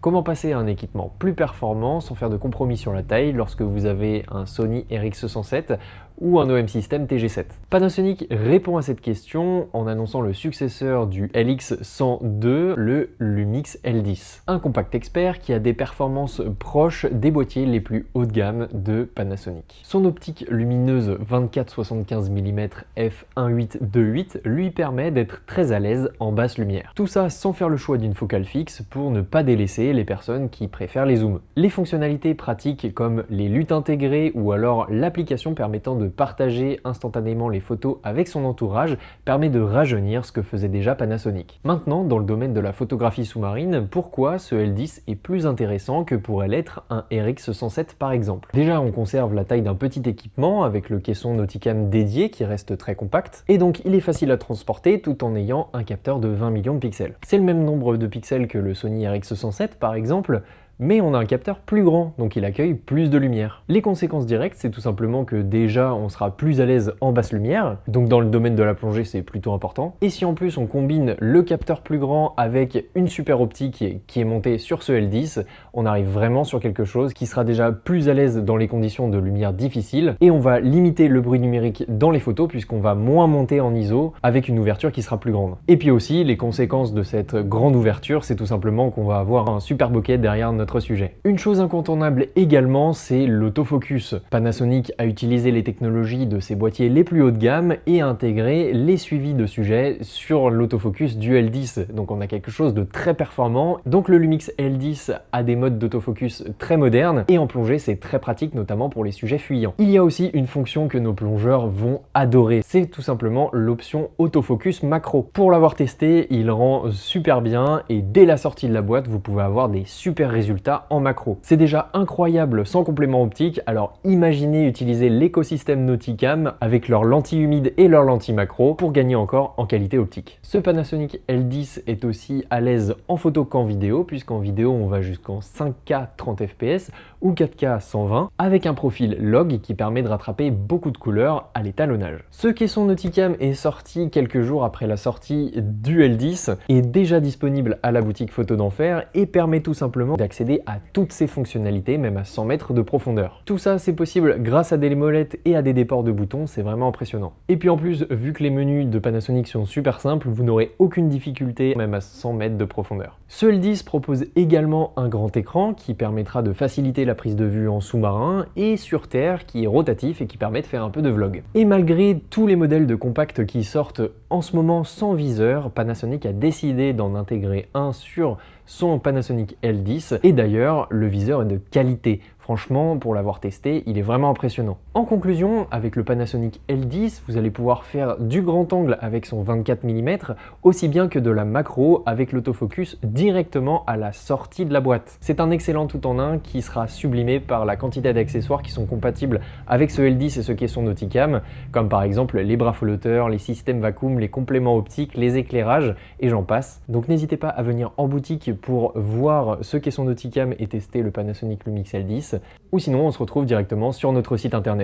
Comment passer à un équipement plus performant sans faire de compromis sur la taille lorsque vous avez un Sony RX107 ou un OM System TG7? Panasonic répond à cette question en annonçant le successeur du LX102, le Lumix L10. Un compact expert qui a des performances proches des boîtiers les plus haut de gamme de Panasonic. Son optique lumineuse 24-75 mm f1.8-2.8 lui permet d'être très à l'aise en basse lumière. Tout ça sans faire le choix d'une focale fixe pour ne pas délaisser les personnes qui préfèrent les zooms. Les fonctionnalités pratiques comme les luttes intégrées ou alors l'application permettant de partager instantanément les photos avec son entourage permet de rajeunir ce que faisait déjà Panasonic. Maintenant, dans le domaine de la photographie sous-marine, pourquoi ce L10 est plus intéressant que pourrait l'être un RX107 par exemple? Déjà, on conserve la taille d'un petit équipement avec le caisson Nauticam dédié qui reste très compact et donc il est facile à transporter tout en ayant un capteur de 20 millions de pixels. C'est le même nombre de pixels que le Sony RX107 par exemple, mais on a un capteur plus grand, donc il accueille plus de lumière. Les conséquences directes, c'est tout simplement que déjà on sera plus à l'aise en basse lumière, donc dans le domaine de la plongée c'est plutôt important. Et si en plus on combine le capteur plus grand avec une super optique qui est montée sur ce L10, on arrive vraiment sur quelque chose qui sera déjà plus à l'aise dans les conditions de lumière difficiles, et on va limiter le bruit numérique dans les photos puisqu'on va moins monter en ISO avec une ouverture qui sera plus grande. Et puis aussi, les conséquences de cette grande ouverture, c'est tout simplement qu'on va avoir un super bokeh derrière notre sujet. Une chose incontournable également, c'est l'autofocus. Panasonic a utilisé les technologies de ses boîtiers les plus haut de gamme et a intégré les suivis de sujets sur l'autofocus du L10. Donc on a quelque chose de très performant. Donc le Lumix L10 a des modes d'autofocus très modernes et en plongée c'est très pratique, notamment pour les sujets fuyants. Il y a aussi une fonction que nos plongeurs vont adorer. C'est tout simplement l'option autofocus macro. Pour l'avoir testé, il rend super bien et dès la sortie de la boîte, vous pouvez avoir des super résultats en macro. C'est déjà incroyable sans complément optique, alors imaginez utiliser l'écosystème Nauticam avec leurs lentilles humides et leurs lentilles macro pour gagner encore en qualité optique. Ce Panasonic L10 est aussi à l'aise en photo qu'en vidéo, puisqu'en vidéo on va jusqu'en 5K 30 fps ou 4K 120 avec un profil log qui permet de rattraper beaucoup de couleurs à l'étalonnage. Ce caisson Nauticam est sorti quelques jours après la sortie du L10, est déjà disponible à la boutique Photo d'Enfer et permet tout simplement d'accéder à toutes ces fonctionnalités, même à 100 mètres de profondeur. Tout ça, c'est possible grâce à des molettes et à des déports de boutons, c'est vraiment impressionnant. Et puis en plus, vu que les menus de Panasonic sont super simples, vous n'aurez aucune difficulté, même à 100 mètres de profondeur. Ce L10 propose également un grand écran qui permettra de faciliter la prise de vue en sous-marin et sur terre, qui est rotatif et qui permet de faire un peu de vlog. Et malgré tous les modèles de compact qui sortent en ce moment sans viseur, Panasonic a décidé d'en intégrer un sur son Panasonic L10 et d'ailleurs le viseur est de qualité. Franchement, pour l'avoir testé, il est vraiment impressionnant. En conclusion, avec le Panasonic L10, vous allez pouvoir faire du grand angle avec son 24 mm, aussi bien que de la macro avec l'autofocus directement à la sortie de la boîte. C'est un excellent tout en un qui sera sublimé par la quantité d'accessoires qui sont compatibles avec ce L10 et ce caisson Nauticam, comme par exemple les bras flotteurs, les systèmes vacuum, les compléments optiques, les éclairages et j'en passe. Donc n'hésitez pas à venir en boutique pour voir ce caisson Nauticam et tester le Panasonic Lumix L10. Ou sinon on se retrouve directement sur notre site internet.